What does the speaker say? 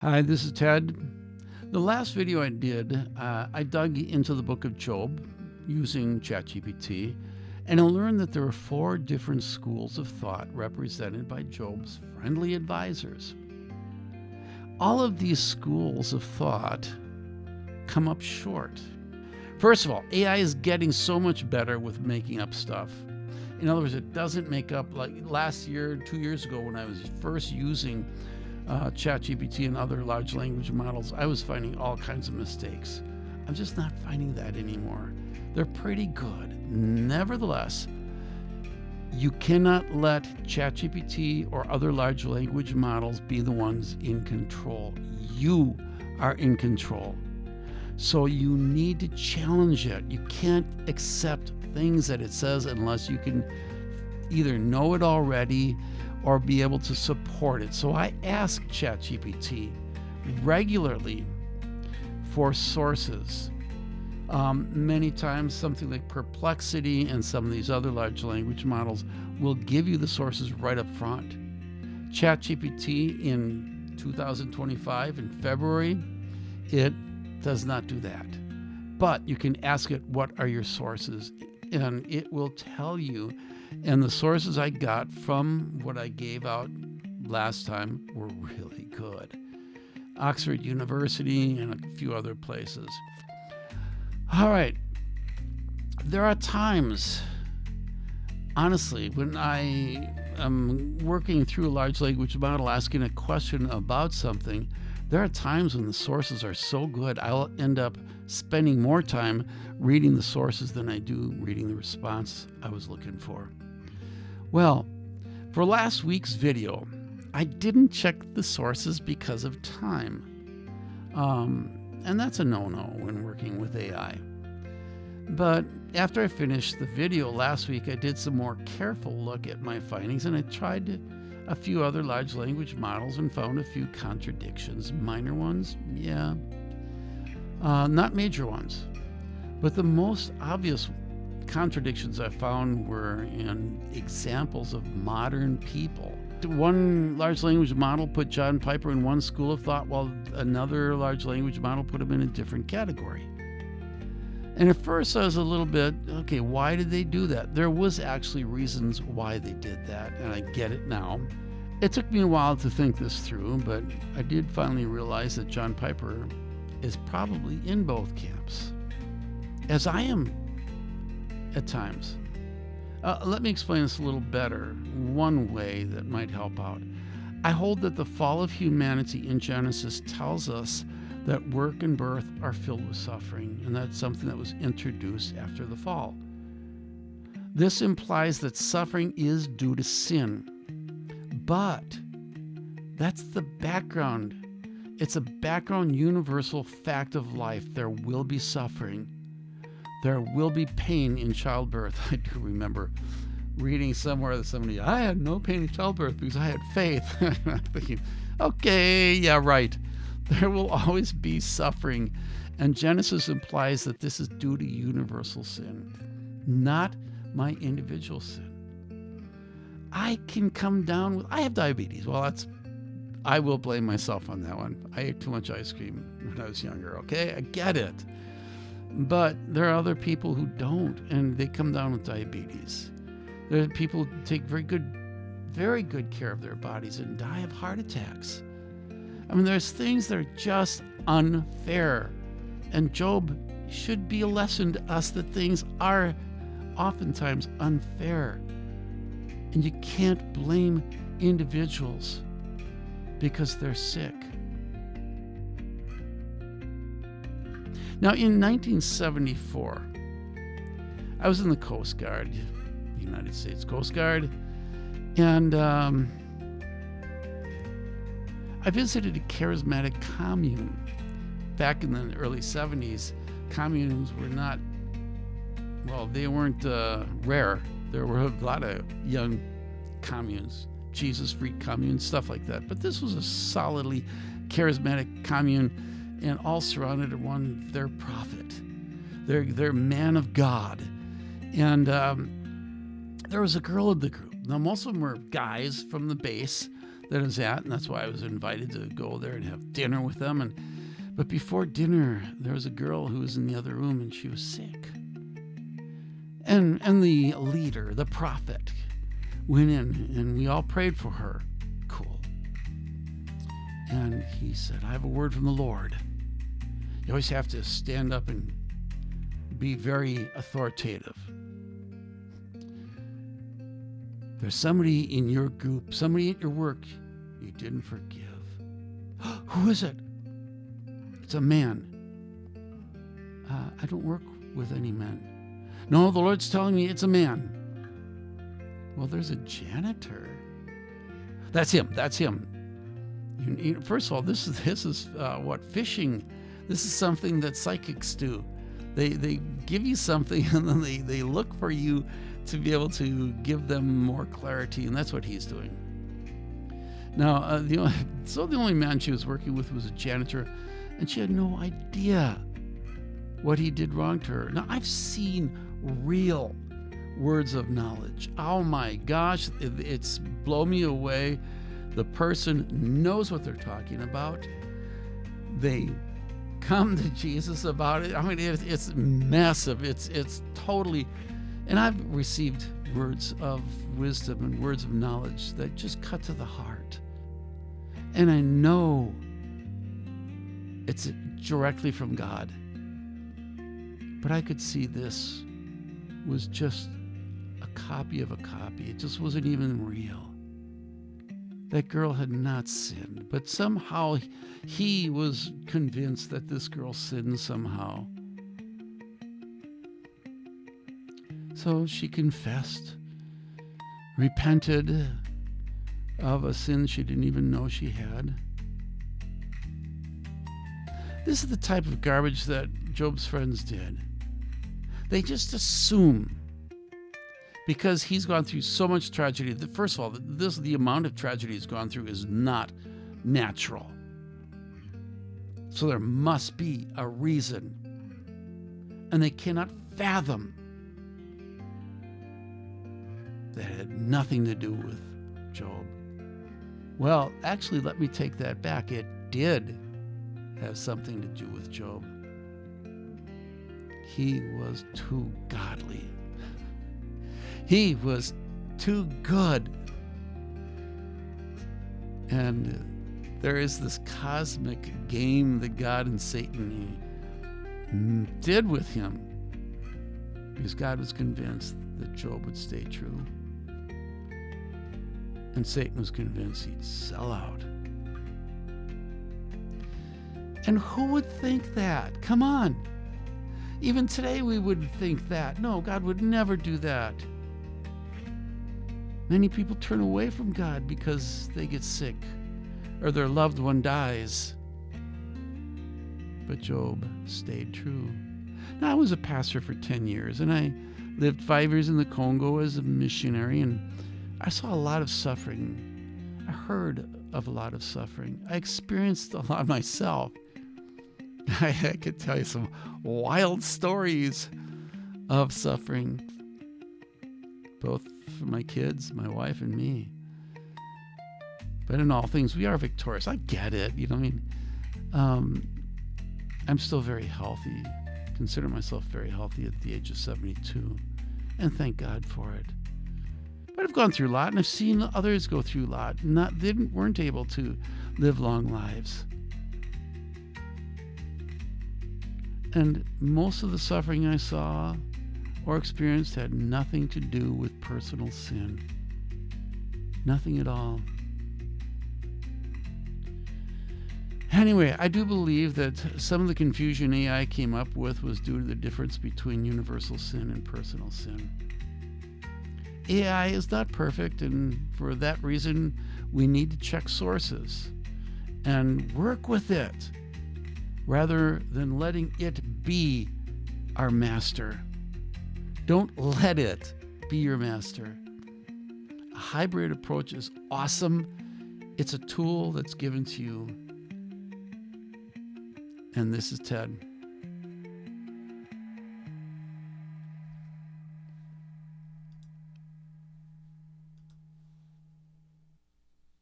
Hi, this is Ted. The last video I did, I dug into the book of Job using ChatGPT, and I learned that there are 4 different schools of thought represented by Job's friendly advisors. All of these schools of thought come up short. First of all, AI is getting so much better with making up stuff. In other words, it doesn't make up, like last year, 2 years ago, when I was first using ChatGPT and other large language models, I was finding all kinds of mistakes. I'm just not finding that anymore. They're pretty good. Nevertheless, you cannot let ChatGPT or other large language models be the ones in control. You are in control. So you need to challenge it. You can't accept things that it says unless you can either know it already or be able to support it. So I ask ChatGPT regularly for sources. Many times something like Perplexity and some of these other large language models will give you the sources right up front. ChatGPT in 2025 in February, it does not do that. But you can ask it, what are your sources? And it will tell you. And the sources I got from what I gave out last time were really good. Oxford University and a few other places. All right. There are times, honestly, when I am working through a large language model asking a question about something, there are times when the sources are so good, I'll end up spending more time reading the sources than I do reading the response I was looking for. Well, for last week's video, I didn't check the sources because of time. And that's a no-no when working with AI. But after I finished the video last week, I did some more careful look at my findings, and I tried a few other large language models and found a few contradictions. Minor ones, yeah. Not major ones. But the most obvious contradictions I found were in examples of modern people. One large language model put John Piper in one school of thought, while another large language model put him in a different category. And at first I was a little bit, okay, why did they do that? There was actually reasons why they did that, and I get it now. It took me a while to think this through, but I did finally realize that John Piper is probably in both camps, as I am at times. Let me explain this a little better. One way that might help out. I hold that the fall of humanity in Genesis tells us that work and birth are filled with suffering, and that's something that was introduced after the fall. This implies that suffering is due to sin. But that's the background. It's a background universal fact of life. There will be suffering. There will be pain in childbirth. I do remember reading somewhere that somebody, I had no pain in childbirth because I had faith. I'm thinking, okay, yeah, right. There will always be suffering. And Genesis implies that this is due to universal sin, not my individual sin. I can come down with, I have diabetes. Well, I will blame myself on that one. I ate too much ice cream when I was younger, okay? I get it. But there are other people who don't, and they come down with diabetes. There are people who take very good care of their bodies and die of heart attacks. I mean, there's things that are just unfair. And Job should be a lesson to us that things are oftentimes unfair. And you can't blame individuals because they're sick. Now, in 1974, I was in the Coast Guard, the United States Coast Guard, and I visited a charismatic commune. Back in the early 70s, communes were not, well, they weren't rare. There were a lot of young communes, Jesus Freak communes, stuff like that. But this was a solidly charismatic commune, and all surrounded around their prophet, their man of God. And there was a girl in the group. Now, most of them were guys from the base that I was at, and that's why I was invited to go there and have dinner with them. But before dinner, there was a girl who was in the other room, and she was sick. And the leader, the prophet, went in, and we all prayed for her. Cool. And he said, I have a word from the Lord. You always have to stand up and be very authoritative. There's somebody in your group, somebody at your work you didn't forgive. Who is it? It's a man. I don't work with any men. No, the Lord's telling me it's a man. Well, there's a janitor. That's him. First of all, this is what fishing. This is something that psychics do. They give you something, and then they look for you to be able to give them more clarity, and that's what he's doing. Now, the only man she was working with was a janitor, and she had no idea what he did wrong to her. Now, I've seen real words of knowledge. Oh my gosh, it's blown me away. The person knows what they're talking about. They come to Jesus about it. I mean, it's massive. It's totally. And I've received words of wisdom and words of knowledge that just cut to the heart. And I know it's directly from God. But I could see this was just a copy of a copy. It just wasn't even real. That girl had not sinned, but somehow he was convinced that this girl sinned somehow. So she confessed, repented of a sin she didn't even know she had. This is the type of garbage that Job's friends did. They just assume, because he's gone through so much tragedy. First of all, the amount of tragedy he's gone through is not natural. So there must be a reason. And they cannot fathom that had nothing to do with Job. Well, actually, let me take that back. It did have something to do with Job. He was too godly. He was too good. And there is this cosmic game that God and Satan did with him, because God was convinced that Job would stay true. And Satan was convinced he'd sell out. And who would think that? Come on. Even today we would think that. No, God would never do that. Many people turn away from God because they get sick or their loved one dies. But Job stayed true. Now, I was a pastor for 10 years, and I lived 5 years in the Congo as a missionary, and I saw a lot of suffering. I heard of a lot of suffering. I experienced a lot myself. I could tell you some wild stories of suffering, both for my kids, my wife, and me. But in all things, we are victorious. I get it. I'm still very healthy. Consider myself very healthy at the age of 72, and thank God for it. But I've gone through a lot, and I've seen others go through a lot. They weren't able to live long lives. And most of the suffering I saw or experienced had nothing to do with personal sin. Nothing at all. Anyway, I do believe that some of the confusion AI came up with was due to the difference between universal sin and personal sin. AI is not perfect, and for that reason, we need to check sources and work with it rather than letting it be our master. Don't let it be your master. A hybrid approach is awesome. It's a tool that's given to you. And this is Ted.